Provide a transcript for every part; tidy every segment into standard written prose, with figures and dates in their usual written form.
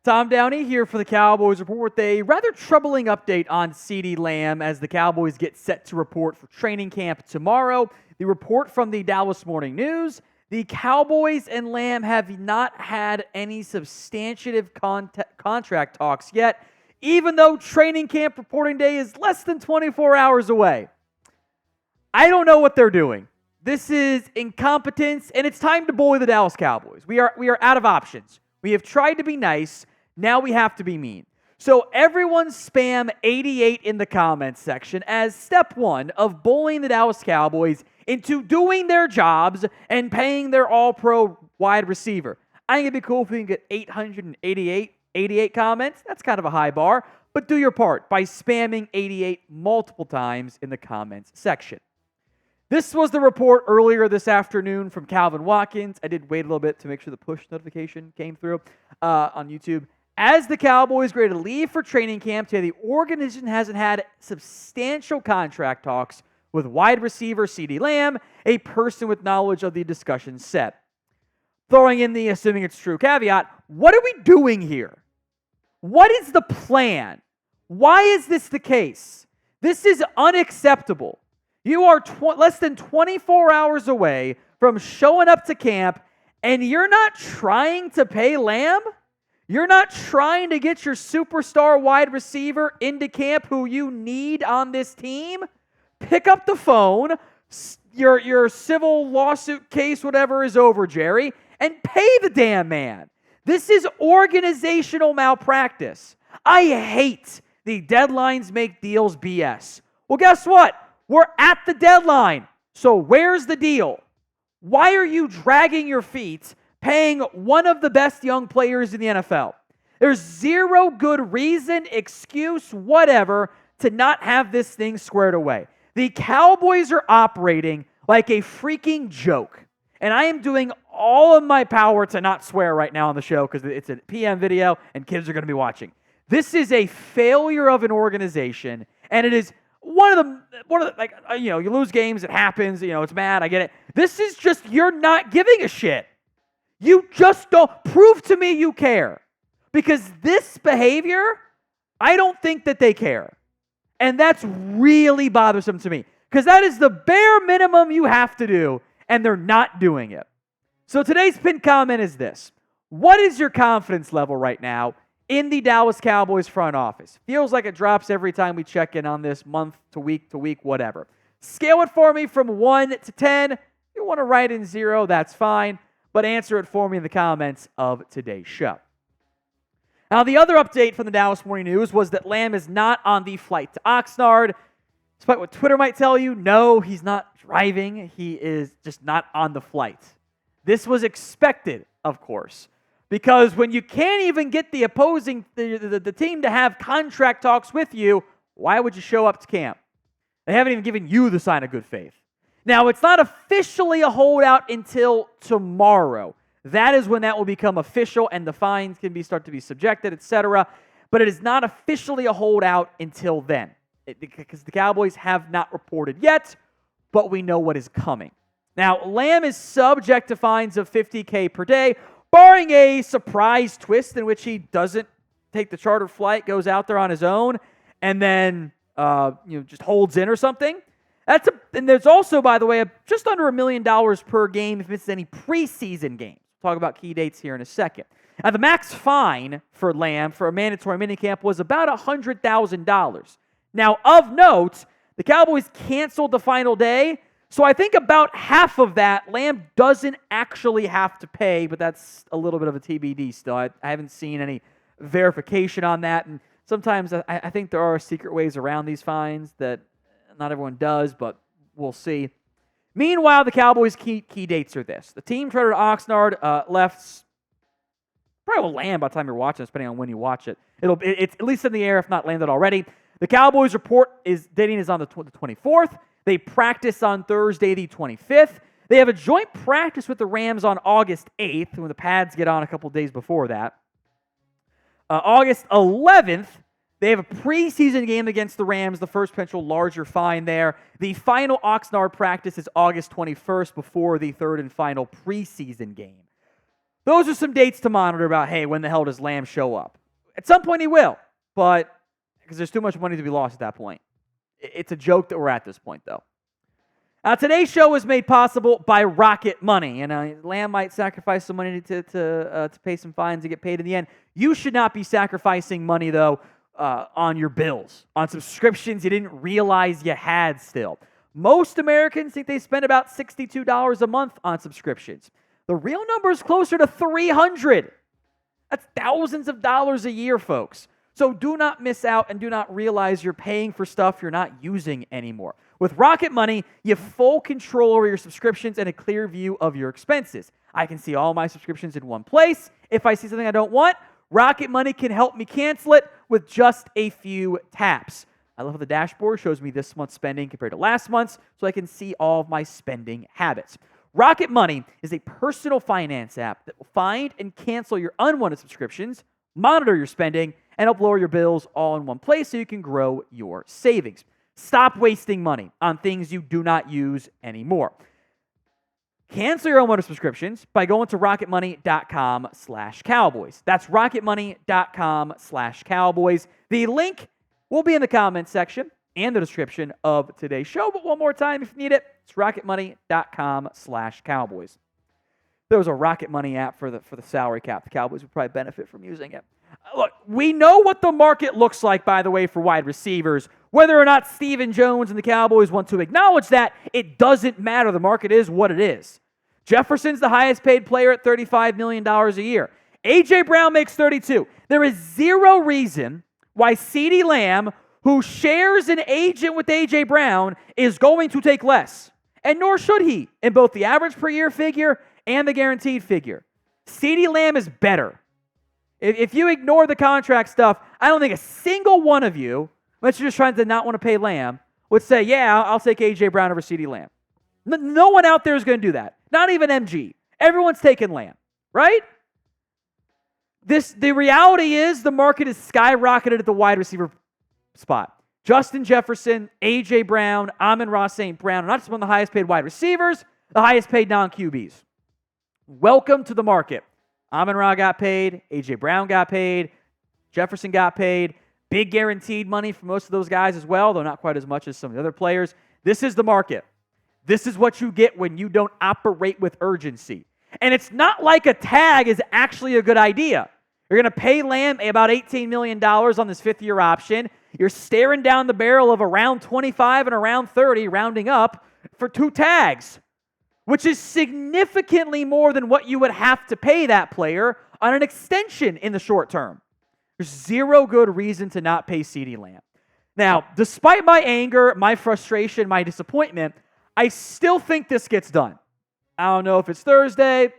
Tom Downey here for the Cowboys Report with a rather troubling update on CeeDee Lamb as the Cowboys get set to report for training camp tomorrow. The report from the Dallas Morning News, the Cowboys and Lamb have not had any substantive contract talks yet, even though training camp reporting day is less than 24 hours away. I don't know what they're doing. This is incompetence, and it's time to bully the Dallas Cowboys. We are out of options. We have tried to be nice. Now we have to be mean. So everyone spam 88 in the comments section as step one of bullying the Dallas Cowboys into doing their jobs and paying their all-pro wide receiver. I think it'd be cool if we can get 88 comments. That's kind of a high bar, but do your part by spamming 88 multiple times in the comments section. This was the report earlier this afternoon from Calvin Watkins. I did wait a little bit to make sure the push notification came through on YouTube. As the Cowboys get ready to leave for training camp today, the organization hasn't had substantial contract talks with wide receiver CeeDee Lamb, a person with knowledge of the discussion set. Throwing in the assuming it's true caveat, what are we doing here? What is the plan? Why is this the case? This is unacceptable. You are less than 24 hours away from showing up to camp, and you're not trying to pay Lamb? You're not trying to get your superstar wide receiver into camp who you need on this team? Pick up the phone, your civil lawsuit case, whatever is over, Jerry, and pay the damn man. This is organizational malpractice. I hate the deadlines make deals BS. Well, guess what? We're at the deadline. So where's the deal? Why are you dragging your feet paying one of the best young players in the NFL? There's zero good reason, excuse, whatever, to not have this thing squared away. The Cowboys are operating like a freaking joke. And I am doing all of my power to not swear right now on the show because it's a PM video and kids are going to be watching. This is a failure of an organization, and it is one of the you lose games, it happens, it's bad, I get it. This is just, you're not giving a shit. You just don't, prove to me you care. Because this behavior, I don't think that they care. And that's really bothersome to me. Because that is the bare minimum you have to do, and they're not doing it. So today's pinned comment is this. What is your confidence level right now in the Dallas Cowboys front office? Feels like it drops every time we check in on this month to week, whatever. Scale it for me from 1 to 10. If you want to write in 0, that's fine. But answer it for me in the comments of today's show. Now, the other update from the Dallas Morning News was that Lamb is not on the flight to Oxnard. Despite what Twitter might tell you, no, he's not driving. He is just not on the flight. This was expected, of course, because when you can't even get the opposing the team to have contract talks with you, why would you show up to camp? They haven't even given you the sign of good faith. Now, it's not officially a holdout until tomorrow. That is when that will become official and the fines can start to be subjected, etc. But it is not officially a holdout until then, because the Cowboys have not reported yet, but we know what is coming. Now, Lamb is subject to fines of $50,000 per day, barring a surprise twist in which he doesn't take the charter flight, goes out there on his own, and then just holds in or something. And there's also, by the way, just under $1 million per game if it's any preseason games. We'll talk about key dates here in a second. Now, the max fine for Lamb for a mandatory minicamp was about $100,000. Now, of note, the Cowboys canceled the final day, so I think about half of that Lamb doesn't actually have to pay, but that's a little bit of a TBD still. I haven't seen any verification on that, and sometimes I think there are secret ways around these fines that not everyone does, but we'll see. Meanwhile, the Cowboys' key dates are this. The team trainer at Oxnard left, probably will land by the time you're watching, depending on when you watch it. It's at least in the air, if not landed already. The Cowboys report dating is on the 24th. They practice on Thursday, the 25th. They have a joint practice with the Rams on August 8th, when the pads get on a couple days before that. August 11th, they have a preseason game against the Rams, the first potential larger fine there. The final Oxnard practice is August 21st before the third and final preseason game. those are some dates to monitor about, hey, when the hell does Lamb show up? At some point he will, but because there's too much money to be lost at that point. It's a joke that we're at this point, though. Today's show is made possible by Rocket Money, and Lamb might sacrifice some money to pay some fines to get paid in the end. You should not be sacrificing money, though, on your bills, on subscriptions you didn't realize you had still. Most Americans think they spend about $62 a month on subscriptions. The real number is closer to $300. That's thousands of dollars a year, folks. So do not miss out and do not realize you're paying for stuff you're not using anymore. With Rocket Money, you have full control over your subscriptions and a clear view of your expenses. I can see all my subscriptions in one place. If I see something I don't want, Rocket Money can help me cancel it with just a few taps. I love how the dashboard shows me this month's spending compared to last month's, so I can see all of my spending habits. Rocket Money is a personal finance app that will find and cancel your unwanted subscriptions, monitor your spending, and help lower your bills all in one place so you can grow your savings. Stop wasting money on things you do not use anymore. Cancel your unwanted subscriptions by going to rocketmoney.com/Cowboys. That's rocketmoney.com/Cowboys. The link will be in the comments section and the description of today's show, but one more time if you need it, it's rocketmoney.com/Cowboys. If there was a Rocket Money app for the salary cap, the Cowboys would probably benefit from using it. Look, we know what the market looks like, by the way, for wide receivers. Whether or not Stephen Jones and the Cowboys want to acknowledge that, it doesn't matter. The market is what it is. Jefferson's the highest paid player at $35 million a year. A.J. Brown makes $32. There is zero reason why CeeDee Lamb, who shares an agent with A.J. Brown, is going to take less. And nor should he in both the average per year figure and the guaranteed figure. CeeDee Lamb is better. If you ignore the contract stuff, I don't think a single one of you, unless you're just trying to not want to pay Lamb, would say, yeah, I'll take A.J. Brown over CeeDee Lamb. No one out there is going to do that. Not even MG. Everyone's taking Lamb, right? The reality is the market is skyrocketed at the wide receiver spot. Justin Jefferson, A.J. Brown, Amon-Ra St. Brown are not just one of the highest paid wide receivers, the highest paid non-QBs. Welcome to the market. Amon-Ra got paid, A.J. Brown got paid, Jefferson got paid, big guaranteed money for most of those guys as well, though not quite as much as some of the other players. This is the market. This is what you get when you don't operate with urgency. And it's not like a tag is actually a good idea. You're going to pay Lamb about $18 million on this fifth-year option. You're staring down the barrel of around 25 and around 30, rounding up, for 2 tags, which is significantly more than what you would have to pay that player on an extension in the short term. There's zero good reason to not pay CeeDee Lamb. Now, despite my anger, my frustration, my disappointment, I still think this gets done. I don't know if it's Thursday,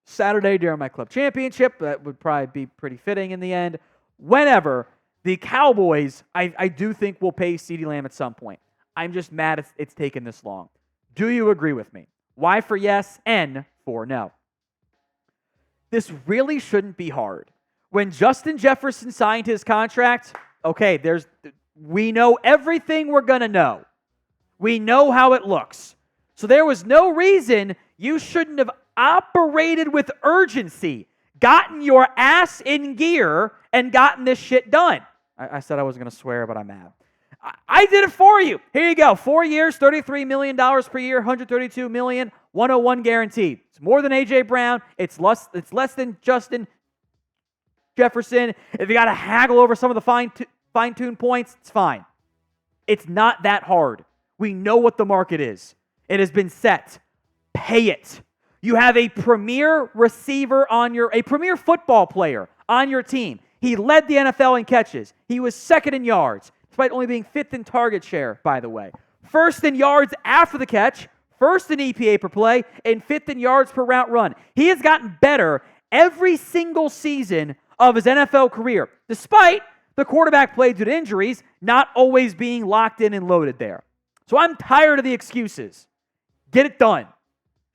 Saturday during my club championship. That would probably be pretty fitting in the end. Whenever, the Cowboys, I do think will pay CeeDee Lamb at some point. I'm just mad it's taken this long. Do you agree with me? Y for yes, N for no. This really shouldn't be hard. When Justin Jefferson signed his contract, okay, we know everything we're going to know. We know how it looks. So there was no reason you shouldn't have operated with urgency, gotten your ass in gear, and gotten this shit done. I said I wasn't going to swear, but I'm mad. I did it for you. Here you go. 4 years, $33 million per year, $132 million, 101 guaranteed. It's more than A.J. Brown. It's less than Justin Jefferson. If you got to haggle over some of the fine-tuned points, it's fine. It's not that hard. We know what the market is. It has been set. Pay it. You have a premier receiver a premier football player on your team. He led the NFL in catches. He was second in yards, despite only being fifth in target share, by the way. First in yards after the catch, first in EPA per play, and fifth in yards per route run. He has gotten better every single season of his NFL career, despite the quarterback play due to injuries not always being locked in and loaded there. So I'm tired of the excuses. Get it done.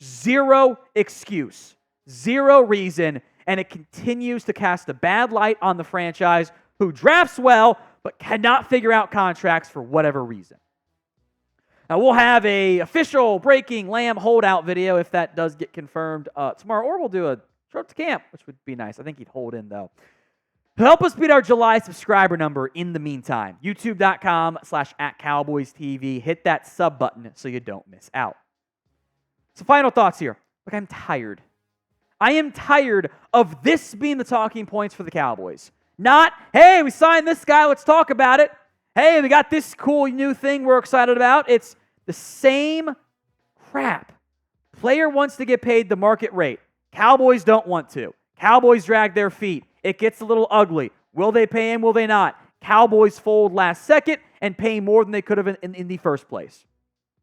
Zero excuse. Zero reason. And it continues to cast a bad light on the franchise who drafts well but cannot figure out contracts for whatever reason. Now, we'll have a official breaking Lamb holdout video if that does get confirmed tomorrow, or we'll do a show up to camp, which would be nice. I think he'd hold in, though. Help us beat our July subscriber number in the meantime. YouTube.com/@CowboysTV. Hit that sub button so you don't miss out. So final thoughts here. Look, I'm tired. I am tired of this being the talking points for the Cowboys. Not, hey, we signed this guy, let's talk about it. Hey, we got this cool new thing we're excited about. It's the same crap. Player wants to get paid the market rate. Cowboys don't want to. Cowboys drag their feet. It gets a little ugly. Will they pay him? Will they not? Cowboys fold last second and pay more than they could have in the first place.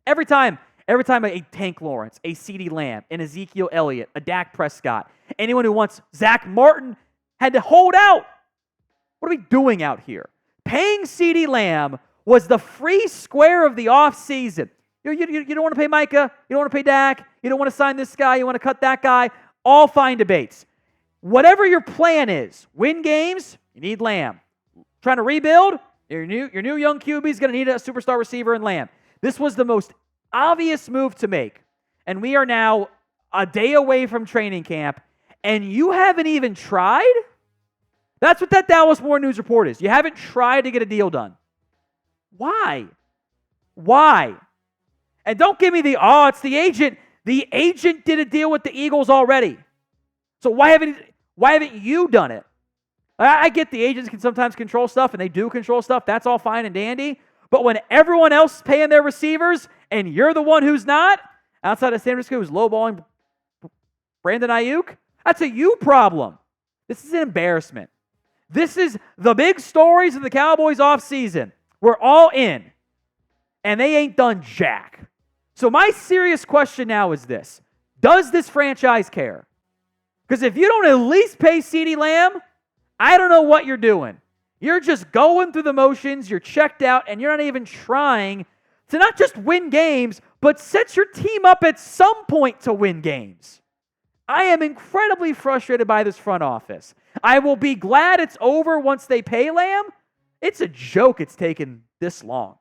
Every time a Tank Lawrence, a CeeDee Lamb, an Ezekiel Elliott, a Dak Prescott, anyone who wants Zach Martin had to hold out. What are we doing out here? Paying CeeDee Lamb was the free square of the offseason. You don't want to pay Micah. You don't want to pay Dak. You don't want to sign this guy. You want to cut that guy. All fine debates. Whatever your plan is, win games, you need Lamb. Trying to rebuild, your new young QB is going to need a superstar receiver in Lamb. This was the most obvious move to make. And we are now a day away from training camp, and you haven't even tried? That's what that Dallas Morning News report is. You haven't tried to get a deal done. Why? Why? And don't give me it's the agent. The agent did a deal with the Eagles already. So why haven't you done it? I get the agents can sometimes control stuff, and they do control stuff. That's all fine and dandy. But when everyone else is paying their receivers, and you're the one who's not, outside of San Francisco who's lowballing Brandon Ayuk, that's a you problem. This is an embarrassment. This is the big stories of the Cowboys offseason. We're all in, and they ain't done jack. So my serious question now is this. Does this franchise care? Because if you don't at least pay CeeDee Lamb, I don't know what you're doing. You're just going through the motions, you're checked out, and you're not even trying to not just win games, but set your team up at some point to win games. I am incredibly frustrated by this front office. I will be glad it's over once they pay Lamb. It's a joke it's taken this long.